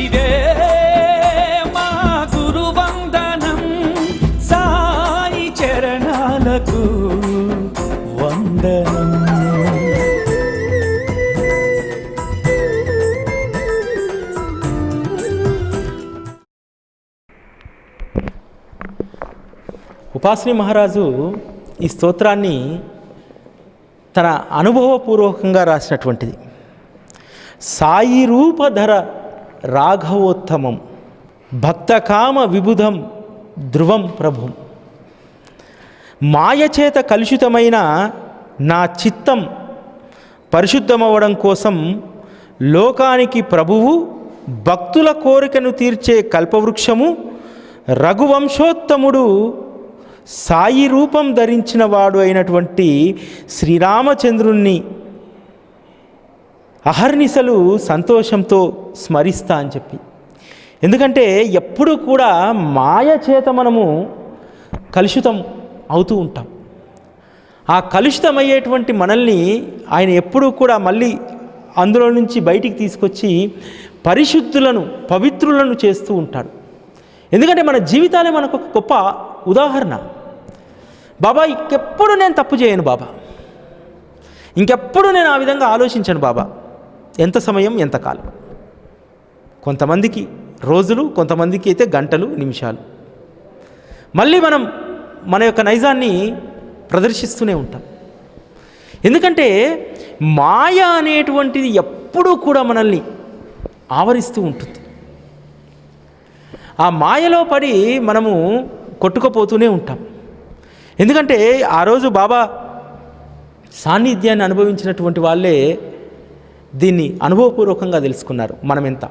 ఇదే మా గురువందనం, సాయి చరణాలకు వందనం. ఉపాసిని మహారాజు ఈ స్తోత్రాన్ని తన అనుభవపూర్వకంగా రాసినటువంటిది. సాయి రూపధర రాఘవోత్తమం, భక్తకామ విబుధం ధ్రువం ప్రభుం. మాయచేత కలుషితమైన నా చిత్తం పరిశుద్ధమవ్వడం కోసం లోకానికి ప్రభువు, భక్తుల కోరికను తీర్చే కల్పవృక్షము, రఘువంశోత్తముడు, సాయి రూపం ధరించిన వాడు అయినటువంటి శ్రీరామచంద్రుణ్ణి అహర్నిశలు సంతోషంతో స్మరిస్తా అని చెప్పి. ఎందుకంటే ఎప్పుడు కూడా మాయ చేత మనము కలుషితం అవుతూ ఉంటాం. ఆ కలుషితమయ్యేటువంటి మనల్ని ఆయన ఎప్పుడూ కూడా మళ్ళీ అందులో నుంచి బయటికి తీసుకొచ్చి పరిశుద్ధులను, పవిత్రులను చేస్తూ ఉంటాడు. ఎందుకంటే మన జీవితాలే మనకు ఒక గొప్ప ఉదాహరణ. బాబా ఇంకెప్పుడు నేను తప్పు చేయను బాబా, ఇంకెప్పుడు నేను ఆ విధంగా ఆలోచించను బాబా. ఎంత సమయం, ఎంతకాలం? కొంతమందికి రోజులు, కొంతమందికి అయితే గంటలు, నిమిషాలు. మళ్ళీ మనం మన యొక్క నైజాన్ని ప్రదర్శిస్తూనే ఉంటాం. ఎందుకంటే మాయ అనేటువంటిది ఎప్పుడూ కూడా మనల్ని ఆవరిస్తూ ఉంటుంది. ఆ మాయలో పడి మనము కొట్టుకుపోతూనే ఉంటాం. ఎందుకంటే ఆ రోజు బాబా సాన్నిధ్యాన్ని అనుభవించినటువంటి వాళ్ళే దీన్ని అనుభవపూర్వకంగా తెలుసుకున్నారు. మనం ఎంత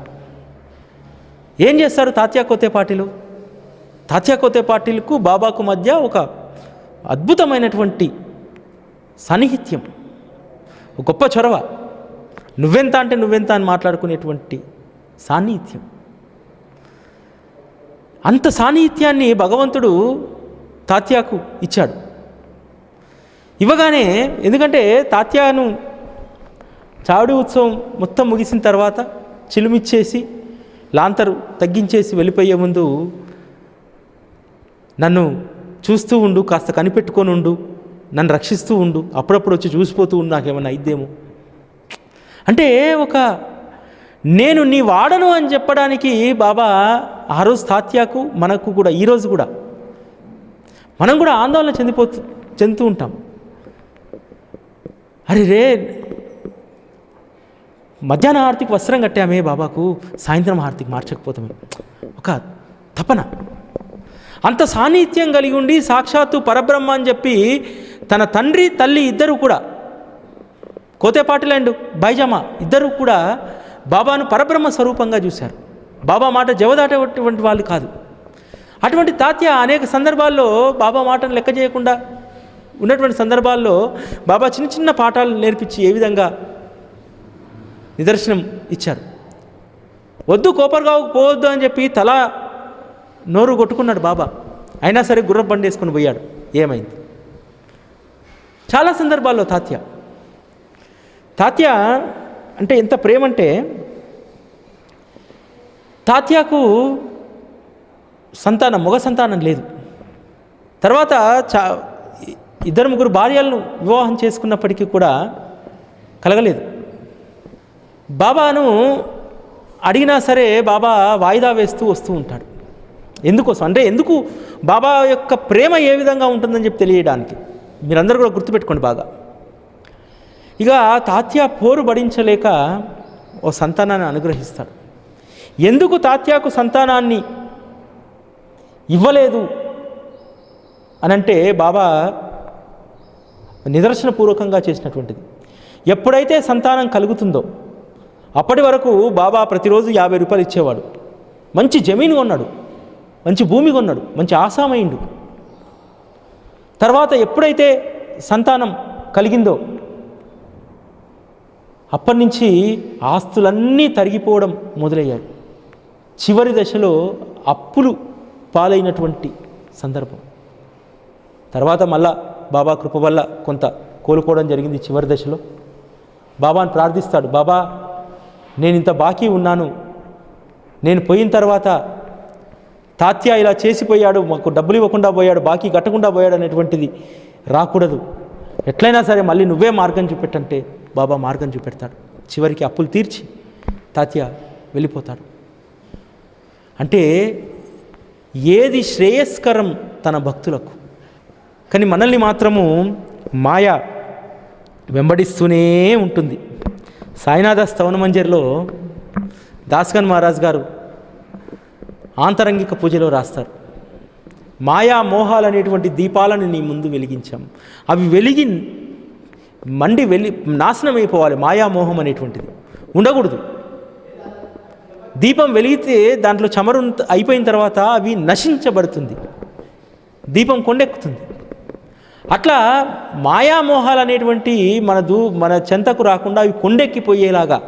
ఏం చేస్తారు తాత్యా కోతే పాటిలు? తాత్యా కోతే పాటిల్కు బాబాకు మధ్య ఒక అద్భుతమైనటువంటి సాన్నిహిత్యం, ఒక గొప్ప చొరవ, నువ్వెంత అంటే నువ్వెంత అని మాట్లాడుకునేటువంటి సాన్నిహిత్యం. అంత సాన్నిహిత్యాన్ని భగవంతుడు తాత్యాకు ఇచ్చాడు. ఇవ్వగానే, ఎందుకంటే తాత్యాను చావడి ఉత్సవం మొత్తం ముగిసిన తర్వాత చిలుమిచ్చేసి లాంతరు తగ్గించేసి వెళ్ళిపోయే ముందు నన్ను చూస్తూ ఉండు, కాస్త కనిపెట్టుకొని ఉండు, నన్ను రక్షిస్తూ ఉండు, అప్పుడప్పుడు వచ్చి చూసిపోతూ ఉండు, నాకేమన్నా అయిద్దేమో అంటే ఒక నేను నీ వాడను అని చెప్పడానికి బాబా ఆ రోజు తాత్యాకు, మనకు కూడా ఈరోజు కూడా మనం కూడా ఆందోళన చెందుతూ ఉంటాం. అరే రే, మధ్యాహ్న హారతికి వస్త్రం కట్టామే బాబాకు, సాయంత్రం హారతికి మార్చకపోతామే, ఒక తపన. అంత సాన్నిహిత్యం కలిగి ఉండి సాక్షాత్తు పరబ్రహ్మ అని చెప్పి తన తండ్రి తల్లి ఇద్దరు కూడా, కోతేపాటిల్ అండ్ బైజామా ఇద్దరు కూడా బాబాను పరబ్రహ్మ స్వరూపంగా చూశారు. బాబా మాట జవదాటేటువంటి వాళ్ళు కాదు. అటువంటి తాత్య అనేక సందర్భాల్లో బాబా మాటను లెక్క చేయకుండా ఉన్నటువంటి సందర్భాల్లో బాబా చిన్న చిన్న పాఠాలు నేర్పించి ఏ విధంగా నిదర్శనం ఇచ్చారు. వద్దు కోపర్గావుకు పోవద్దు అని చెప్పి తల నోరు కొట్టుకున్నాడు బాబా, అయినా సరే గుర్రం బండి వేసుకొని పోయాడు. ఏమైంది? చాలా సందర్భాల్లో తాత్య అంటే ఎంత ప్రేమంటే, తాత్యాకు మగ సంతానం లేదు. తర్వాత ఇద్దరు ముగ్గురు భార్యలను వివాహం చేసుకున్నప్పటికీ కూడా కలగలేదు. బాబాను అడిగినా సరే బాబా వాయిదా వేస్తూ వస్తూ ఉంటాడు. ఎందుకోసం అంటే, ఎందుకు బాబా యొక్క ప్రేమ ఏ విధంగా ఉంటుందని చెప్పి తెలియడానికి. మీరందరూ కూడా గుర్తుపెట్టుకోండి బాగా. ఇక తాత్య పోరు భరించలేక ఓ సంతానాన్ని అనుగ్రహిస్తాడు. ఎందుకు తాత్యాకు సంతానాన్ని ఇవ్వలేదు అనంటే బాబా నిదర్శనపూర్వకంగా చేసినటువంటిది. ఎప్పుడైతే సంతానం కలుగుతుందో అప్పటి వరకు బాబా ప్రతిరోజు 50 రూపాయలు ఇచ్చేవాడు. మంచి జమీన్ కొన్నాడు, మంచి భూమి కొన్నాడు, మంచి ఆసామయుడు. తర్వాత ఎప్పుడైతే సంతానం కలిగిందో అప్పటి నుంచి ఆస్తులన్నీ తరిగిపోవడం మొదలయ్యాయి. చివరి దశలో అప్పులు పాలైనటువంటి సందర్భం. తర్వాత మళ్ళా బాబా కృప వల్ల కొంత కోలుకోవడం జరిగింది. చివరి దశలో బాబాను ప్రార్థిస్తాడు, బాబా నేను ఇంత బాకీ ఉన్నాను, నేను పోయిన తర్వాత తాత్య ఇలా చేసిపోయాడు, మాకు డబ్బులు ఇవ్వకుండా పోయాడు, బాకీ కట్టకుండా పోయాడు అనేటువంటిది రాకూడదు. ఎట్లయినా సరే మళ్ళీ నువ్వే మార్గం చూపెట్టంటే బాబా మార్గం చూపెడతాడు. చివరికి అప్పులు తీర్చి తాత్య వెళ్ళిపోతాడు. అంటే ఏది శ్రేయస్కరం తన భక్తులకు. కానీ మనల్ని మాత్రము మాయ వెంబడిస్తూనే ఉంటుంది. సాయినాథ స్తవనమంజరిలో దాస్గన్ మహారాజ్ గారు ఆంతరంగిక పూజలో రాస్తారు, మాయా మోహాలు అనేటువంటి దీపాలను నీ ముందు వెలిగించాం, అవి వెలిగి మండి నాశనం అయిపోవాలి. మాయామోహం అనేటువంటిది ఉండకూడదు. దీపం వెలిగితే దాంట్లో చమరు అయిపోయిన తర్వాత అవి నశించబడుతుంది, దీపం కొండెక్కుతుంది. అట్లా మాయామోహాలు అనేటువంటి మన చెంతకు రాకుండా అవి కొండెక్కిపోయేలాగా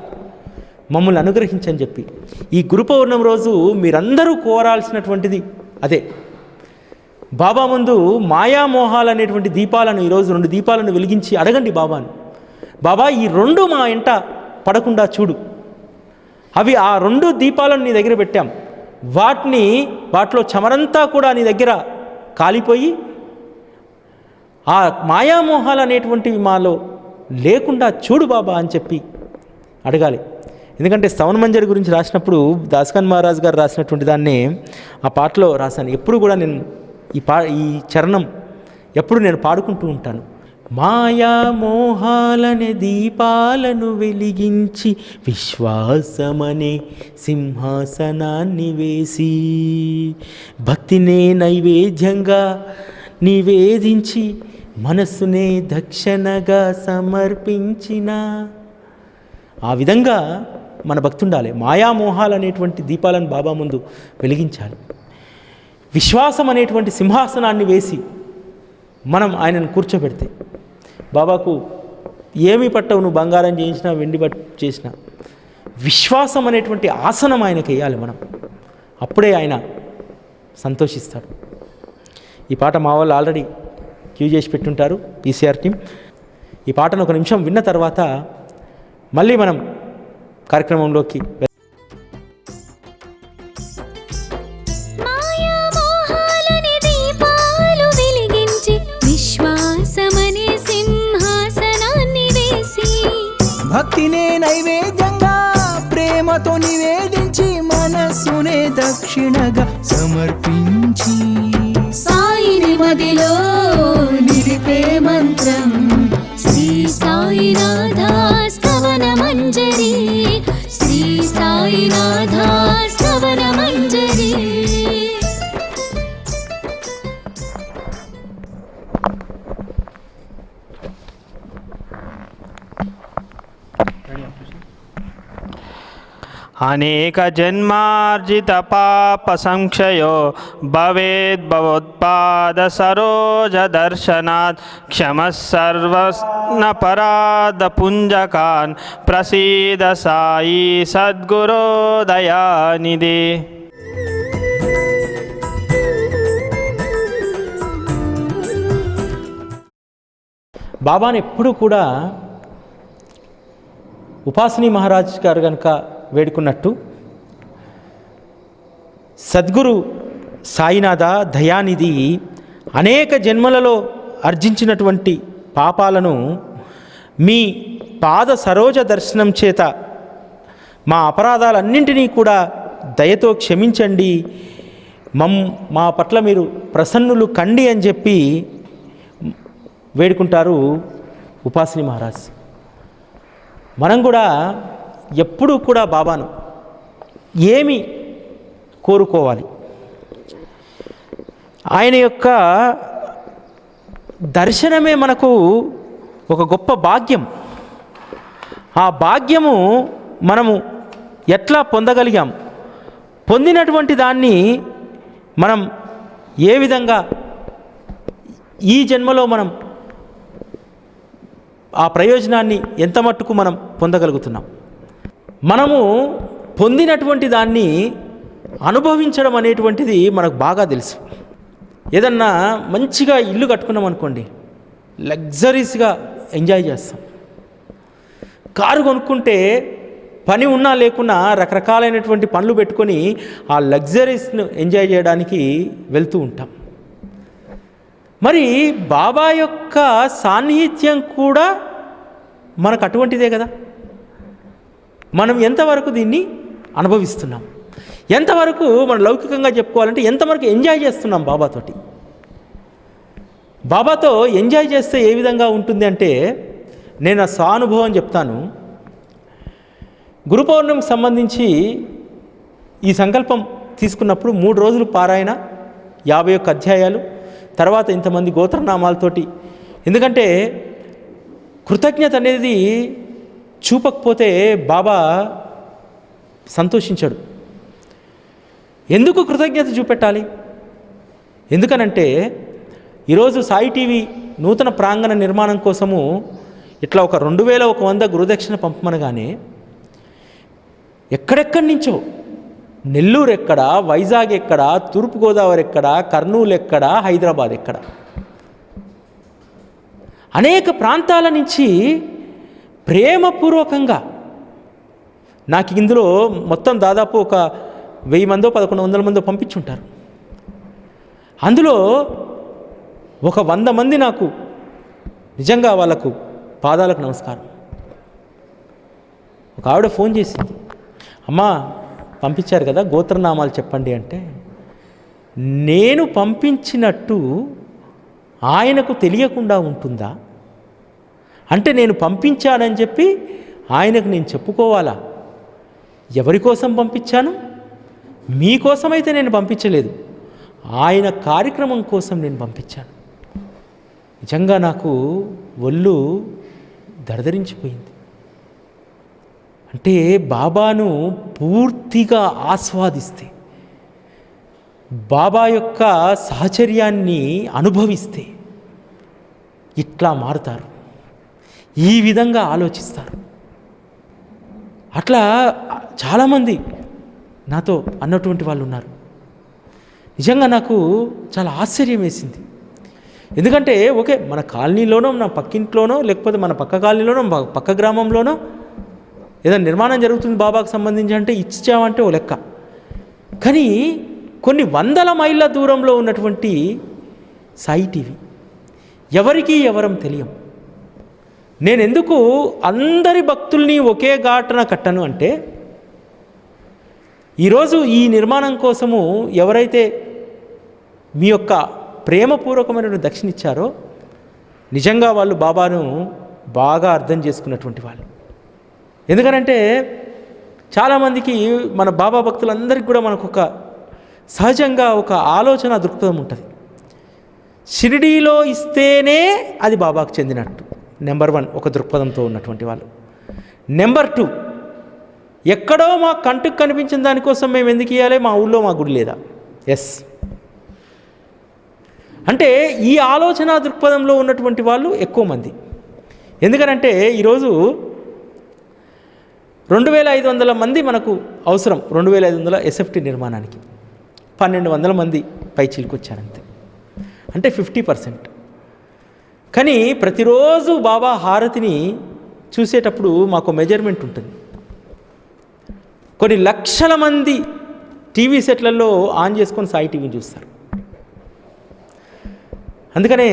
మమ్మల్ని అనుగ్రహించని చెప్పి ఈ గురు పౌర్ణమి రోజు మీరందరూ కోరాల్సినటువంటిది అదే. బాబా ముందు మాయామోహాలు అనేటువంటి దీపాలను ఈరోజు 2 దీపాలను వెలిగించి అడగండి బాబాను, బాబా ఈ 2 మా ఇంట పడకుండా చూడు. అవి ఆ 2 దీపాలను నీ దగ్గర పెట్టాం, వాటిలో చమరంతా కూడా నీ దగ్గర కాలిపోయి ఆ మాయామోహాలు అనేటువంటివి మాలో లేకుండా చూడు బాబా అని చెప్పి అడగాలి. ఎందుకంటే స్తవనమంజరి గురించి రాసినప్పుడు దాస్గన్ మహారాజ్ గారు రాసినటువంటి దాన్ని ఆ పాటలో రాశాను. ఎప్పుడు కూడా నేను ఈ చరణం ఎప్పుడు నేను పాడుకుంటూ ఉంటాను. మాయామోహాలనే దీపాలను వెలిగించి విశ్వాసమనే సింహాసనాన్ని వేసి భక్తినే నైవేద్యంగా నివేదించి మనస్సునే దక్షిణగా సమర్పించిన. ఆ విధంగా మన భక్తి ఉండాలి. మాయామోహాలు అనేటువంటి దీపాలను బాబా ముందు వెలిగించాలి. విశ్వాసం అనేటువంటి సింహాసనాన్ని వేసి మనం ఆయనను కూర్చోబెడితే, బాబాకు ఏమి పట్టవు నువ్వు బంగారం చేయించినా వెండి చేసినా, విశ్వాసం అనేటువంటి ఆసనం ఆయనకి వేయాలి మనం. అప్పుడే ఆయన సంతోషిస్తాడు. ఈ పాట మా వాళ్ళు ఆల్రెడీ క్యూ చేసి పెట్టుంటారు పీసీఆర్ టీం. ఈ పాటను 1 నిమిషం విన్న తర్వాత మళ్ళీ మనం కార్యక్రమంలోకి భక్తినే నైవేద్యంగా ప్రేమతో నివేదించి మనస్సునే దక్షిణగా సమర్పించి సాయిని మదిలో నిలిపే మంత్రం శ్రీ సాయినాథ స్తవన మంజరి, శ్రీ సాయినాథ స్తవన మంజరి. అనేక జన్మార్జిత పాప సంక్షయో భవేద్భవోత్పాద సరోజ దర్శనాత్ క్షమ సర్వనపరాధ పుంజకాన్ ప్రసీద సాయి సద్గురో దయానిధి. బాబాని ఎప్పుడు కూడా ఉపాసనీ మహారాజ్ గారు కనుక వేడుకున్నట్టు సద్గురు సాయినాథ దయానిధి అనేక జన్మలలో ఆర్జించినటువంటి పాపాలను మీ పాద సరోజ దర్శనం చేత మా అపరాధాలన్నింటినీ కూడా దయతో క్షమించండి, మా పట్ల మీరు ప్రసన్నులు కండి అని చెప్పి వేడుకుంటారు ఉపాసనీ మహారాజ్. మనం కూడా ఎప్పుడూ కూడా బాబాను ఏమి కోరుకోవాలి? ఆయన యొక్క దర్శనమే మనకు ఒక గొప్ప భాగ్యం. ఆ భాగ్యము మనము ఎట్లా పొందగలిగాం? పొందినటువంటి దాన్ని మనం ఏ విధంగా ఈ జన్మలో మనం ఆ ప్రయోజనాన్ని ఎంత మట్టుకు మనం పొందగలుగుతున్నాం? మనము పొందినటువంటి దాన్ని అనుభవించడం అనేటువంటిది మనకు బాగా తెలుసు. ఏదన్నా మంచిగా ఇల్లు కట్టుకున్నాం అనుకోండి, లగ్జరీస్గా ఎంజాయ్ చేస్తాం. కారు కొనుక్కుంటే పని ఉన్నా లేకున్నా రకరకాలైనటువంటి పనులు పెట్టుకొని ఆ లగ్జరీస్ను ఎంజాయ్ చేయడానికి వెళ్తూ ఉంటాం. మరి బాబా యొక్క సాన్నిహిత్యం కూడా మనకు అటువంటిదే కదా. మనం ఎంతవరకు దీన్ని అనుభవిస్తున్నాం, ఎంతవరకు మనం లౌకికంగా చెప్పుకోవాలంటే ఎంతవరకు ఎంజాయ్ చేస్తున్నాం బాబాతోటి. బాబాతో ఎంజాయ్ చేస్తే ఏ విధంగా ఉంటుంది అంటే, నేను ఆ స్వానుభవం చెప్తాను. గురు పౌర్ణమికి సంబంధించి ఈ సంకల్పం తీసుకున్నప్పుడు 3 రోజులు పారాయణ, 51 అధ్యాయాలు, తర్వాత ఇంతమంది గోత్రనామాలతోటి. ఎందుకంటే కృతజ్ఞత అనేది చూపకపోతే బాబా సంతోషించాడు. ఎందుకు కృతజ్ఞత చూపెట్టాలి? ఎందుకనంటే ఈరోజు సాయి టీవీ నూతన ప్రాంగణ నిర్మాణం కోసము ఇట్లా ఒక 2100 గురుదక్షిణ పంపమనగానే ఎక్కడెక్కడి నుంచో, నెల్లూరు ఎక్కడ, వైజాగ్ ఎక్కడ, తూర్పుగోదావరి ఎక్కడ, కర్నూలు ఎక్కడ, హైదరాబాద్ ఎక్కడ, అనేక ప్రాంతాల నుంచి ప్రేమపూర్వకంగా నాకు ఇందులో మొత్తం దాదాపు ఒక 1000 మందో 1100 మందో పంపించుంటారు. అందులో ఒక 100 మంది నాకు నిజంగా వాళ్ళకు పాదాలకు నమస్కారం. ఒక ఆవిడ ఫోన్ చేసింది, అమ్మా పంపించారు కదా గోత్రనామాలు చెప్పండి అంటే, నేను పంపించినట్టు ఆయనకు తెలియకుండా ఉంటుందా? అంటే నేను పంపించానని చెప్పి ఆయనకు నేను చెప్పుకోవాలా? ఎవరి కోసం పంపించాను? మీకోసమైతే నేను పంపించలేదు, ఆయన కార్యక్రమం కోసం నేను పంపించాను. నిజంగా నాకు ఒళ్ళు దడదరించిపోయింది. అంటే బాబాను పూర్తిగా ఆస్వాదిస్తే, బాబా యొక్క సాహచర్యాన్ని అనుభవిస్తే ఇట్లా మారుతారు, ఈ విధంగా ఆలోచిస్తారు. అట్లా చాలామంది నాతో అన్నటువంటి వాళ్ళు ఉన్నారు. నిజంగా నాకు చాలా ఆశ్చర్యం వేసింది. ఎందుకంటే ఓకే, మన కాలనీలోనో, మన పక్కింట్లోనో, లేకపోతే మన పక్క కాలనీలోనో, పక్క గ్రామంలోనో ఏదైనా నిర్మాణం జరుగుతుంది బాబాకు సంబంధించి అంటే ఇచ్చామంటే ఓ లెక్క. కానీ కొన్ని 100 మైళ్ళ దూరంలో ఉన్నటువంటి సాయి టీవీ ఎవరికి ఎవరం తెలియం. నేను ఎందుకు అందరి భక్తుల్ని ఒకే ఘాటన కట్టను అంటే, ఈరోజు ఈ నిర్మాణం కోసము ఎవరైతే మీ యొక్క ప్రేమపూర్వకమైన దక్షిణ ఇచ్చారో నిజంగా వాళ్ళు బాబాను బాగా అర్థం చేసుకున్నటువంటి వాళ్ళు. ఎందుకనంటే చాలామందికి మన బాబా భక్తులందరికీ కూడా మనకు ఒక సహజంగా ఒక ఆలోచన దృక్పథం ఉంటుంది. షిరిడీలో ఇస్తేనే అది బాబాకు చెందినట్టు. నెంబర్ 1 ఒక దృక్పథంతో ఉన్నటువంటి వాళ్ళు. నెంబర్ 2 ఎక్కడో మా కంటికి కనిపించిన దానికోసం మేము ఎందుకు ఇవ్వాలి, మా ఊళ్ళో మా గుడి లేదా? ఎస్, అంటే ఈ ఆలోచన దృక్పథంలో ఉన్నటువంటి వాళ్ళు ఎక్కువ మంది. ఎందుకనంటే ఈరోజు 2500 మంది మనకు అవసరం. 2500 ఎస్ఎఫ్టీ నిర్మాణానికి 1200 మంది పైచీలకు వచ్చారంతే, అంటే 50%. కానీ ప్రతిరోజు బాబా హారతిని చూసేటప్పుడు మాకు మెజర్మెంట్ ఉంటుంది. కొన్ని లక్షల మంది టీవీ సెట్లలో ఆన్ చేసుకొని సాయి టీవీని చూస్తారు. అందుకనే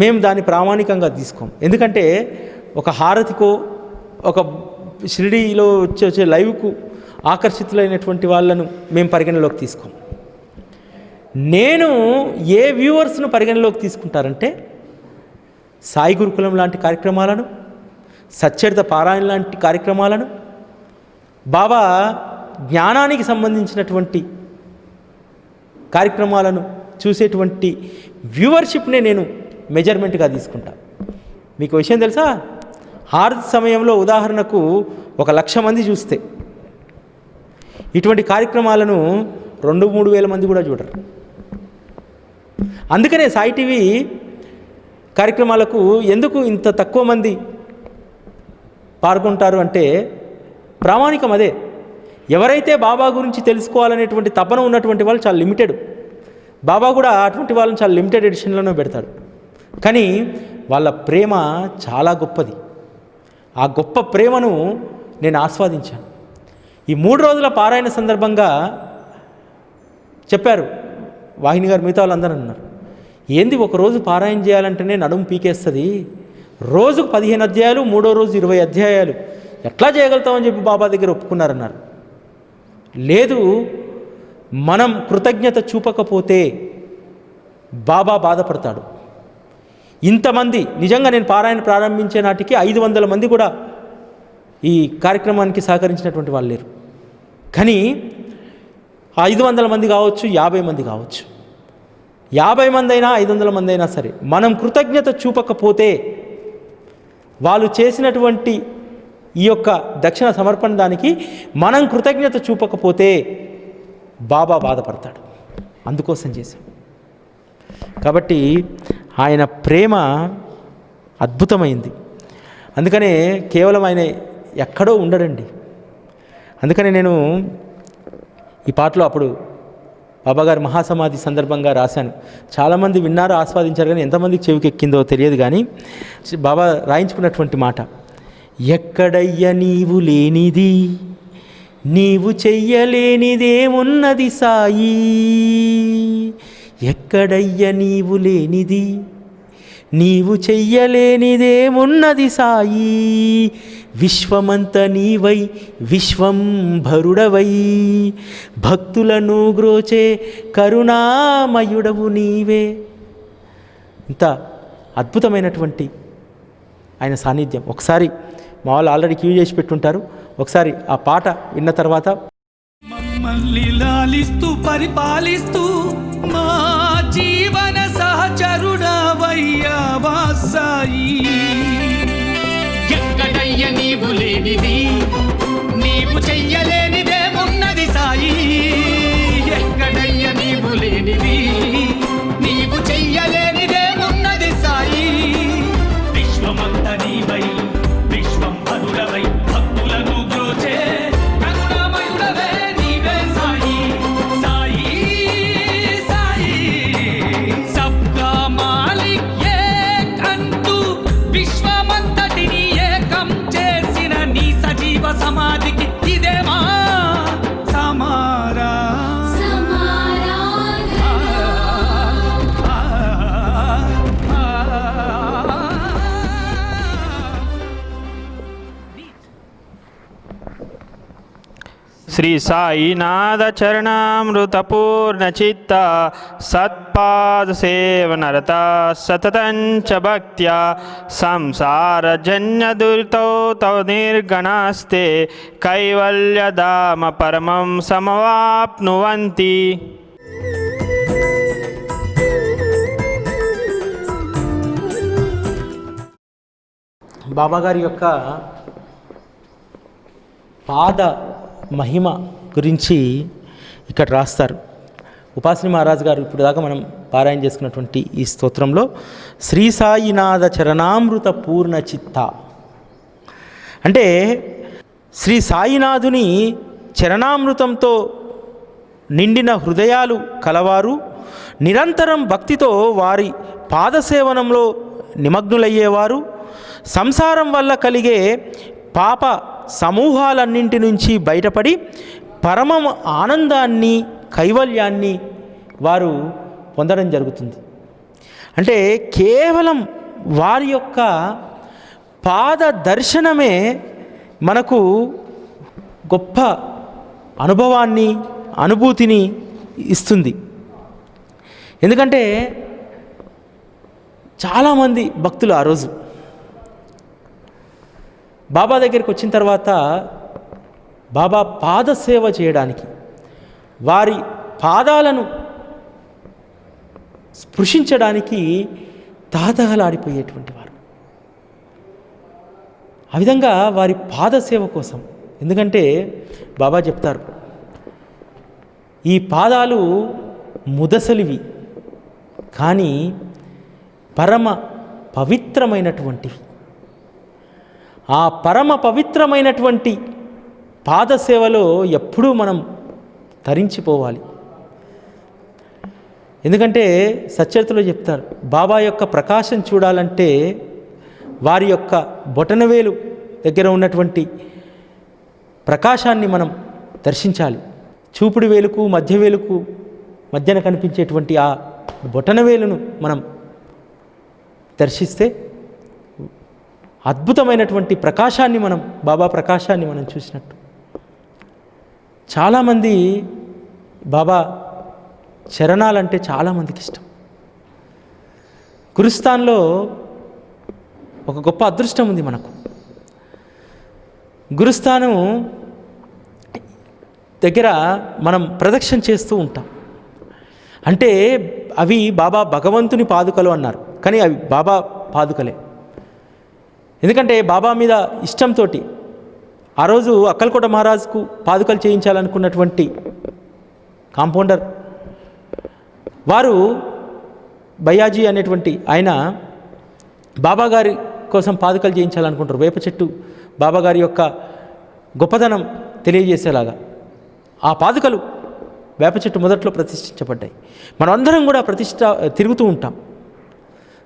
మేము దాన్ని ప్రామాణికంగా తీసుకోం. ఎందుకంటే ఒక హారతికో, ఒక షిరిడీలో వచ్చే లైవ్కు ఆకర్షితులైనటువంటి వాళ్ళను మేము పరిగణలోకి తీసుకోం. నేను ఏ వ్యూవర్స్ను పరిగణలోకి తీసుకుంటారంటే, సాయి గురుకులం లాంటి కార్యక్రమాలను, సచ్చరిత పారాయణ లాంటి కార్యక్రమాలను, బాబా జ్ఞానానికి సంబంధించినటువంటి కార్యక్రమాలను చూసేటువంటి వ్యూవర్షిప్నే నేను మెజర్మెంట్గా తీసుకుంటా. మీకు విషయం తెలుసా, హారతి సమయంలో ఉదాహరణకు 1,00,000 మంది చూస్తే ఇటువంటి కార్యక్రమాలను 2-3 వేల మంది కూడా చూడరు. అందుకనే సాయి టీవీ కార్యక్రమాలకు ఎందుకు ఇంత తక్కువ మంది పాల్గొంటారు అంటే ప్రామాణికం అదే. ఎవరైతే బాబా గురించి తెలుసుకోవాలనేటువంటి తపన ఉన్నటువంటి వాళ్ళు చాలా లిమిటెడ్. బాబా కూడా అటువంటి వాళ్ళని చాలా లిమిటెడ్ ఎడిషన్లోనే పెడతాడు. కానీ వాళ్ళ ప్రేమ చాలా గొప్పది. ఆ గొప్ప ప్రేమను నేను ఆస్వాదించాను. ఈ 3 రోజుల పారాయణ సందర్భంగా చెప్పారు వాహిని గారు, మిగతా వాళ్ళందరూ అన్నారు, ఏంది ఒకరోజు పారాయణ చేయాలంటేనే నడుము పీకేస్తుంది, రోజుకు 15 అధ్యాయాలు, 3వ రోజు 20 అధ్యాయాలు ఎట్లా చేయగలుగుతామని చెప్పి బాబా దగ్గర ఒప్పుకున్నారన్నారు. లేదు, మనం కృతజ్ఞత చూపకపోతే బాబా బాధపడతాడు. ఇంతమంది, నిజంగా నేను పారాయణ ప్రారంభించే నాటికి 500 మంది కూడా ఈ కార్యక్రమానికి సహకరించినటువంటి వాళ్ళు లేరు. కానీ 500 మంది కావచ్చు, 50 మంది కావచ్చు, 50 మంది అయినా 500 మంది అయినా సరే, మనం కృతజ్ఞత చూపకపోతే, వాళ్ళు చేసినటువంటి ఈ యొక్క దక్షిణ సమర్పణ దానికి మనం కృతజ్ఞత చూపకపోతే బాబా బాధపడతాడు. అందుకోసం చేశాం. కాబట్టి ఆయన ప్రేమ అద్భుతమైంది. అందుకనే కేవలం ఆయన ఎక్కడో ఉండడండి. అందుకని నేను ఈ పాటలో అప్పుడు బాబాగారి మహాసమాధి సందర్భంగా రాశాను. చాలామంది విన్నారు, ఆస్వాదించారు, కానీ ఎంతమందికి చెవికి ఎక్కిందో తెలియదు. కానీ బాబా రాయించుకున్నటువంటి మాట, ఎక్కడయ్య నీవు లేనిది, నీవు చెయ్యలేనిదేమున్నది సాయి, ఎక్కడయ్య నీవు లేనిది, నీవు చెయ్యలేనిదేమున్నది సాయి, విశ్వమంత నీవై విశ్వంభరుడవై, భక్తులను గ్రోచే కరుణామయుడవు నీవే. ఇంత అద్భుతమైనటువంటి ఆయన సాన్నిధ్యం. ఒకసారి మా వాళ్ళు ఆల్రెడీ క్యూ చేసి పెట్టుంటారు, ఒకసారి ఆ పాట విన్న తర్వాత మమ్మల్ని లాలిస్తూ పరిపాలిస్తూ మా జీవన సహచరుడవయ్యా వాసాయి, ఎక్కడయ్య నీవు లేనిది, నీవు చెయ్యలేనిదేమున్నది సాయి, ఎక్కడయ్య నీవు లేనిది, నీవు చెయ్యలేనిదేమున్నది సాయి, విశ్వమంత నీవై విశ్వంభరుడవై, భక్తులను గ్రోచే కరుణామయుడవే నీవే సాయి, సాయి సాయి, సబ్కా మాలిక్ ఏక్ అంటూ విశ్వమంతటిని ఏకం చేసిన నీ సజీవ సమాధికి ఇదేమా సమారా. శ్రీ సాయినాథ చరణామృతపూర్ణ చిత్త సత్పాద సేవనరత సతతంచ భక్త్యా సంసారజన్య దురితౌ తవ నిర్గణాస్తే కైవల్యధామ పరమం సమవాప్నువంతి. బాబాగారి యొక్క పాద మహిమ గురించి ఇక్కడ రాస్తారు. ఉపాసిని మహారాజ్ గారు ఇప్పుడు దాకా మనం పారాయణ చేసుకున్నటువంటి ఈ స్తోత్రంలో శ్రీ సాయినాథ చరణామృత పూర్ణ చిత్త అంటే శ్రీ సాయినాథుని చరణామృతంతో నిండిన హృదయాలు కలవారు, నిరంతరం భక్తితో వారి పాదసేవనంలో నిమగ్నులయ్యేవారు, సంసారం వల్ల కలిగే పాప సమూహాలన్నింటి నుంచి బయటపడి పరమ ఆనందాన్ని, కైవల్యాన్ని వారు పొందడం జరుగుతుంది. అంటే కేవలం వారి యొక్క పాద దర్శనమే మనకు గొప్ప అనుభవాన్ని, అనుభూతిని ఇస్తుంది. ఎందుకంటే చాలామంది భక్తులు ఆ రోజు బాబా దగ్గరికి వచ్చిన తర్వాత బాబా పాదసేవ చేయడానికి, వారి పాదాలను స్పృశించడానికి తాతగలాడిపోయేటువంటి వారు. ఆ విధంగా వారి పాదసేవ కోసం, ఎందుకంటే బాబా చెప్తారు, ఈ పాదాలు ముదసలివి కానీ పరమ పవిత్రమైనటువంటివి. ఆ పరమ పవిత్రమైనటువంటి పాదసేవలో ఎప్పుడూ మనం తరించిపోవాలి. ఎందుకంటే సచ్చరితలో చెప్తారు, బాబా యొక్క ప్రకాశం చూడాలంటే వారి యొక్క బొటనవేలు దగ్గర ఉన్నటువంటి ప్రకాశాన్ని మనం దర్శించాలి. చూపుడు వేలుకు మధ్య వేలుకు మధ్యన కనిపించేటువంటి ఆ బొటన వేలును మనం దర్శిస్తే అద్భుతమైనటువంటి ప్రకాశాన్ని బాబా ప్రకాశాన్ని మనం చూసినట్టు. చాలామంది బాబా చరణాలంటే చాలామందికి ఇష్టం. గురుస్థాన్లో ఒక గొప్ప అదృష్టం ఉంది మనకు. గురుస్థానం దగ్గర మనం ప్రదక్షిణ చేస్తూ ఉంటాం. అంటే అవి బాబా భగవంతుని పాదుకలు అన్నారు, కానీ అవి బాబా పాదుకలే. ఎందుకంటే బాబా మీద ఇష్టంతో ఆ రోజు అక్కల్కోట మహారాజుకు పాదుకలు చేయించాలనుకున్నటువంటి కాంపౌండర్ వారు బయ్యాజీ అనేటువంటి ఆయన బాబా గారి కోసం పాదుకలు చేయించాలనుకుంటారు. వేప చెట్టు బాబా గారి యొక్క గొప్పతనం తెలియజేసేలాగా ఆ పాదుకలు వేప చెట్టు మొదట్లో ప్రతిష్ఠించబడ్డాయి. మనమందరం కూడా తిరుగుతూ ఉంటాం.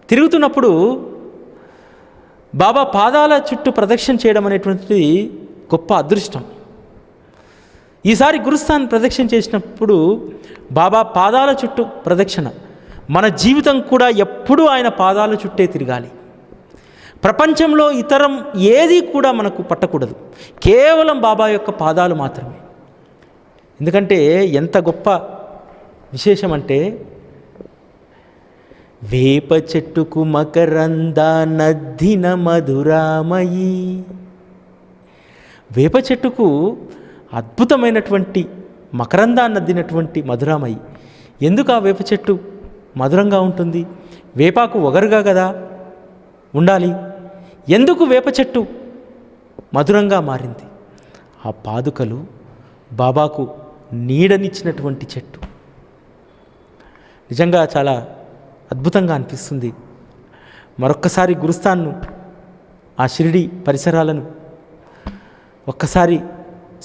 తిరుగుతున్నప్పుడు బాబా పాదాల చుట్టూ ప్రదక్షిణ చేయడం అనేటువంటిది గొప్ప అదృష్టం. ఈసారి గురుస్థాన్ ప్రదక్షిణ చేసినప్పుడు బాబా పాదాల చుట్టూ ప్రదక్షిణ, మన జీవితం కూడా ఎప్పుడూ ఆయన పాదాల చుట్టే తిరగాలి. ప్రపంచంలో ఇతరం ఏది కూడా మనకు పట్టకూడదు, కేవలం బాబా యొక్క పాదాలు మాత్రమే. ఎందుకంటే ఎంత గొప్ప విశేషం అంటే, వేప చెట్టుకు మకరంద నద్దిన మధురామయి. వేప చెట్టుకు అద్భుతమైనటువంటి మకరందాన్ని నద్దినటువంటి మధురామయి. ఎందుకు ఆ వేప చెట్టు మధురంగా ఉంటుంది? వేపాకు ఒగరుగా కదా ఉండాలి. ఎందుకు వేప చెట్టు మధురంగా మారింది? ఆ పాదుకలు బాబాకు నీడనిచ్చినటువంటి చెట్టు. నిజంగా చాలా అద్భుతంగా అనిపిస్తుంది. మరొక్కసారి గురుస్థాన్ను, ఆ షిరిడి పరిసరాలను ఒక్కసారి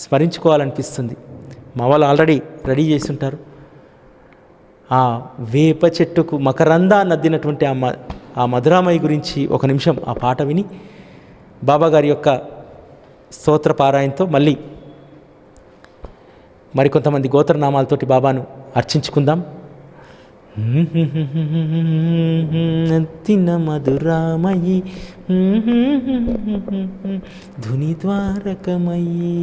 స్మరించుకోవాలనిపిస్తుంది. మా వాళ్ళు ఆల్రెడీ రెడీ చేసి ఉంటారు. ఆ వేప చెట్టుకు మకరంద నద్దినటువంటి ఆ మధురామయ్య గురించి ఒక నిమిషం ఆ పాట విని బాబా గారి యొక్క స్తోత్ర పారాయణతో మళ్ళీ మరికొంతమంది గోత్రనామాలతోటి బాబాను అర్చించుకుందాం. నద్దిన మధురామయి ధుని ద్వారకమయి.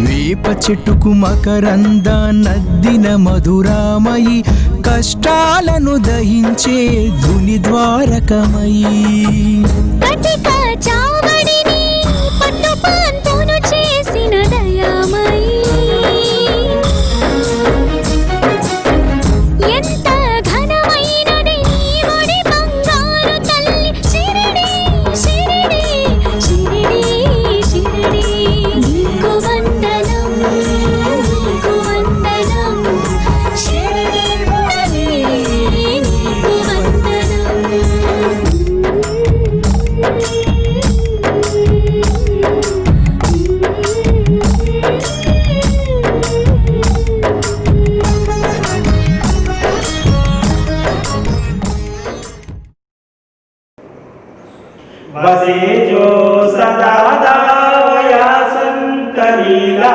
వేప చెట్టుకు మకరంద నద్దిన మధురామయి, కష్టాలను దహించే ధుని ద్వారకమయి. కటిక చావడిని పట్టు పాన్పును చేసిన దయామయి, ఎంత ఘనమైనది నీవడి బంగారు తల్లి షిరిడి షిరిడి షిరిడి షిరిడి. నీకు వందనం నీకు వందనం షిరిడి పురమే నీకు వందనం. बसे जो सदा दावया संतलीला,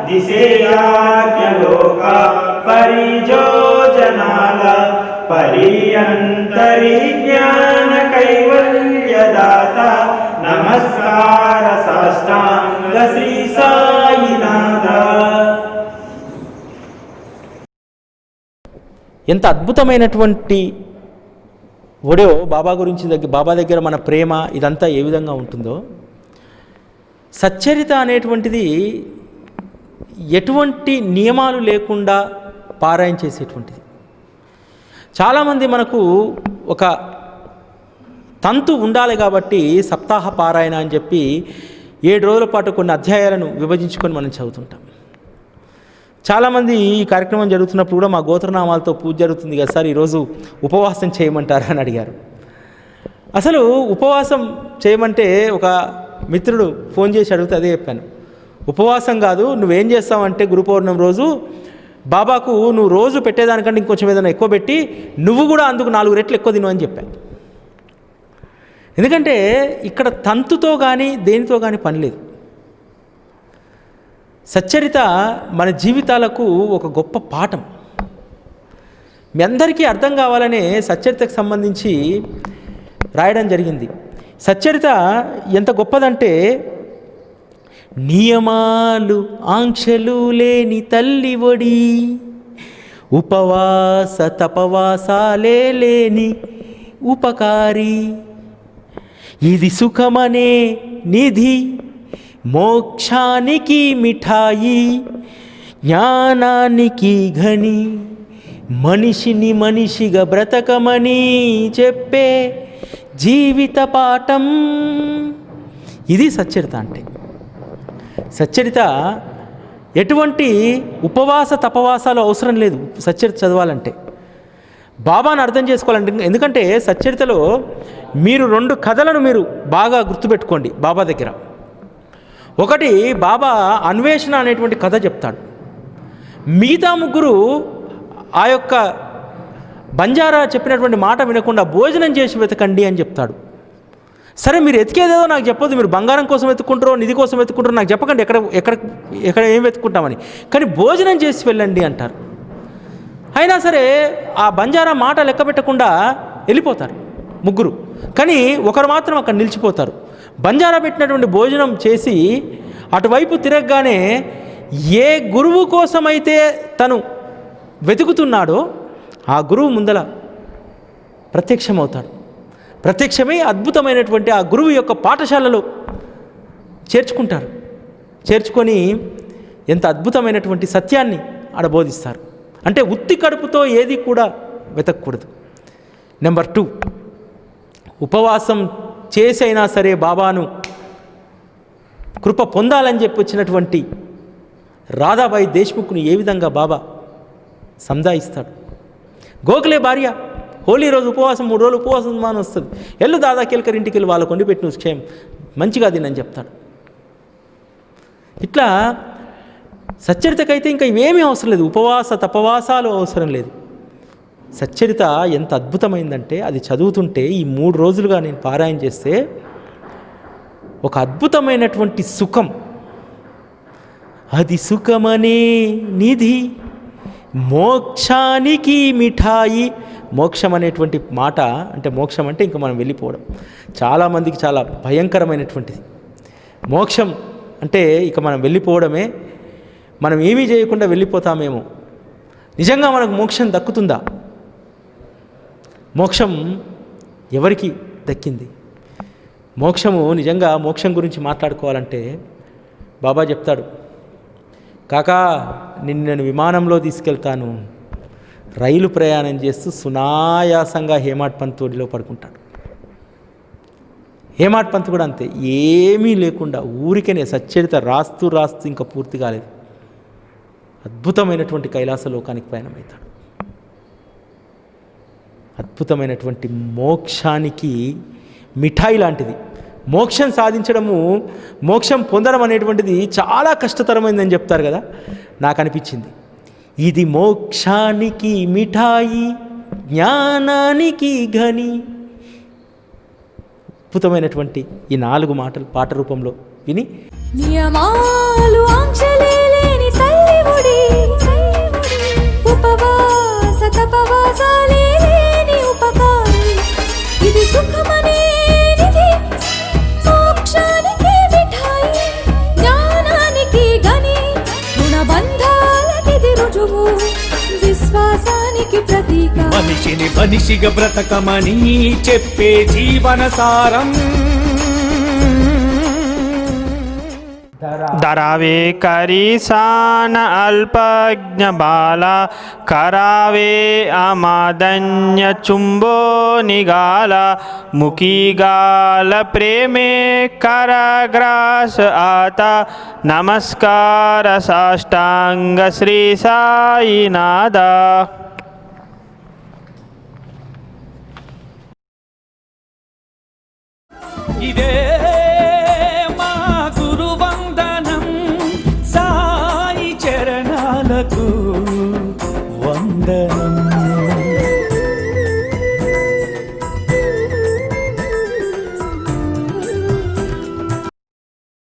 दिसे आज्ञलोका परिजो जनाला. परियंतरी ज्ञान कैवल्यदाता, नमस्कार साष्टांग श्री साईनाथा. ఎంత అద్భుతమైనటువంటి ఒడియో బాబా గురించి బాబా దగ్గర మన ప్రేమ ఇదంతా ఏ విధంగా ఉంటుందో. సచ్చరిత అనేటువంటిది ఎటువంటి నియమాలు లేకుండా పారాయణ చేసేటువంటిది. చాలామంది మనకు ఒక తంతు ఉండాలి కాబట్టి సప్తాహ పారాయణ అని చెప్పి 7 రోజుల పాటు కొన్ని అధ్యాయాలను విభజించుకొని మనం చదువుతుంటాం. చాలామంది ఈ కార్యక్రమం జరుగుతున్నప్పుడు కూడా మా గోత్రనామాలతో పూజ జరుగుతుంది కదా సార్, ఈరోజు ఉపవాసం చేయమంటారా అని అడిగారు. అసలు ఉపవాసం చేయమంటే ఒక మిత్రుడు ఫోన్ చేసి అడిగితే అదే చెప్పాను. ఉపవాసం కాదు, నువ్వేం చేస్తావంటే గురు పౌర్ణమి రోజు బాబాకు నువ్వు రోజు పెట్టేదానికంటే ఇంకొంచెం ఏదైనా ఎక్కువ పెట్టి నువ్వు కూడా అందుకు 4 రెట్లు ఎక్కువ తిను అని చెప్పాను. ఎందుకంటే ఇక్కడ తంతుతో కానీ దేనితో కానీ పని లేదు. సచ్చరిత మన జీవితాలకు ఒక గొప్ప పాఠం. మీ అందరికీ అర్థం కావాలనే సచ్చరితకు సంబంధించి రాయడం జరిగింది. సచ్చరిత ఎంత గొప్పదంటే, నియమాలు ఆంక్షలు లేని తల్లి ఒడి, ఉపవాస తపవాసాలే లేని ఉపకారి, ఇది సుఖమనే నిధి, మోక్షానికి మిఠాయి, జ్ఞానానికి ఘని, మనిషిని మనిషిగా బ్రతకమని చెప్పే జీవిత పాఠం. ఇది సచ్చరిత అంటే. సచ్చరిత ఎటువంటి ఉపవాస తపవాసాలు అవసరం లేదు సచ్చరిత చదవాలంటే. బాబాను అర్థం చేసుకోవాలంటే, ఎందుకంటే సచ్చరితలో మీరు 2 కథలను మీరు బాగా గుర్తుపెట్టుకోండి బాబా దగ్గర. ఒకటి, బాబా అన్వేషణ అనేటువంటి కథ చెప్తాడు. మిగతా ముగ్గురు ఆ యొక్క బంజారా చెప్పినటువంటి మాట వినకుండా భోజనం చేసి వెతకండి అని చెప్తాడు. సరే, మీరు ఎతికేదేదో నాకు చెప్పొద్దు, మీరు బంగారం కోసం వెతుక్కుంటారో నిధి కోసం వెతుక్కుంటారో నాకు చెప్పకండి, ఎక్కడ ఏం వెతుక్కుంటామని, కానీ భోజనం చేసి వెళ్ళండి అంటారు. అయినా సరే ఆ బంజారా మాట లెక్క పెట్టకుండా వెళ్ళిపోతారు ముగ్గురు, కానీ ఒకరు మాత్రం అక్కడ నిలిచిపోతారు. బంజారా పెట్టినటువంటి భోజనం చేసి అటువైపు తిరగగానే ఏ గురువు కోసమైతే తను వెతుకుతున్నాడో ఆ గురువు ముందల ప్రత్యక్షమవుతాడు. ప్రత్యక్షమై అద్భుతమైనటువంటి ఆ గురువు యొక్క పాఠశాలలో చేర్చుకుంటారు. చేర్చుకొని ఎంత అద్భుతమైనటువంటి సత్యాన్ని ఆడ బోధిస్తారు. అంటే ఉత్తి కడుపుతో ఏది కూడా వెతకూడదు. నెంబర్ 2, ఉపవాసం చేసైనా సరే బాబాను కృప పొందాలని చెప్పి వచ్చినటువంటి రాధాబాయి దేశ్ముఖ్ను ఏ విధంగా బాబా సంజాయిస్తాడు. గోఖలే భార్య హోలీ రోజు ఉపవాసం 3 రోజులు ఉపవాసం మాని వస్తుంది, ఎల్లు దాదా కేల్కర్ ఇంటికి వెళ్ళి వాళ్ళ కొండి పెట్టి నువ్వు క్షేమం మంచిగా తినని చెప్తాడు. ఇట్లా సచ్చరితకైతే ఇంకా ఇవేమీ అవసరం లేదు, ఉపవాస తపవాసాలు అవసరం లేదు. సచ్చరిత ఎంత అద్భుతమైందంటే, అది చదువుతుంటే ఈ 3 రోజులుగా నేను పారాయణ చేస్తే ఒక అద్భుతమైనటువంటి సుఖం. అది సుఖమనే నిధి, మోక్షానికి మిఠాయి. మోక్షం అనేటువంటి మాట అంటే, మోక్షం అంటే ఇంకా మనం వెళ్ళిపోవడం. చాలామందికి చాలా భయంకరమైనటువంటిది మోక్షం అంటే. ఇక మనం వెళ్ళిపోవడమే, మనం ఏమీ చేయకుండా వెళ్ళిపోతామేమో. నిజంగా మనకు మోక్షం దక్కుతుందా? మోక్షం ఎవరికి దక్కింది? మోక్షము నిజంగా మోక్షం గురించి మాట్లాడుకోవాలంటే బాబా చెప్తాడు, కాకా నిన్ను నేను విమానంలో తీసుకెళ్తాను. రైలు ప్రయాణం చేస్తూ సునాయాసంగా హేమాడ్ పంత్ ఒడిలో పడుకుంటాడు. హేమాడ్ పంత్ కూడా అంతే, ఏమీ లేకుండా ఊరికేనే సచ్చరిత రాస్తూ ఇంకా పూర్తి కాలేదు. అద్భుతమైనటువంటి కైలాస లోకానికి ప్రయాణమవుతాడు. అద్భుతమైనటువంటి మోక్షానికి మిఠాయి లాంటిది. మోక్షం సాధించడము, మోక్షం పొందడం అనేటువంటిది చాలా కష్టతరమైందని చెప్తారు కదా. నాకు అనిపించింది ఇది మోక్షానికి మిఠాయి, జ్ఞానానికి ఘని. అద్భుతమైనటువంటి ఈ 4 మాటలు పాట రూపంలో విని, నియమాలు ఆంక్షలే లేని తల్లి ఒడి, ఉపవాస తపవాసాలే లేని ఉపకారి, ఇది సుఖమనే నిధి, మోక్షానికి మిఠాయి, జ్ఞానానికి ఘని, రుణబంధాలకిది రుజువు, విశ్వాసానికి ప్రతీక, మనిషిని మనిషిగా బ్రతకమని చెప్పే జీవన సారం. धरावे करीसान अल्पज्ञ बाला, करावे अमादन्य चुंबो निगाला, मुखी गाल प्रेमे कराग्रास आता, नमस्कार साष्टांग श्री साईनादा. ఇదే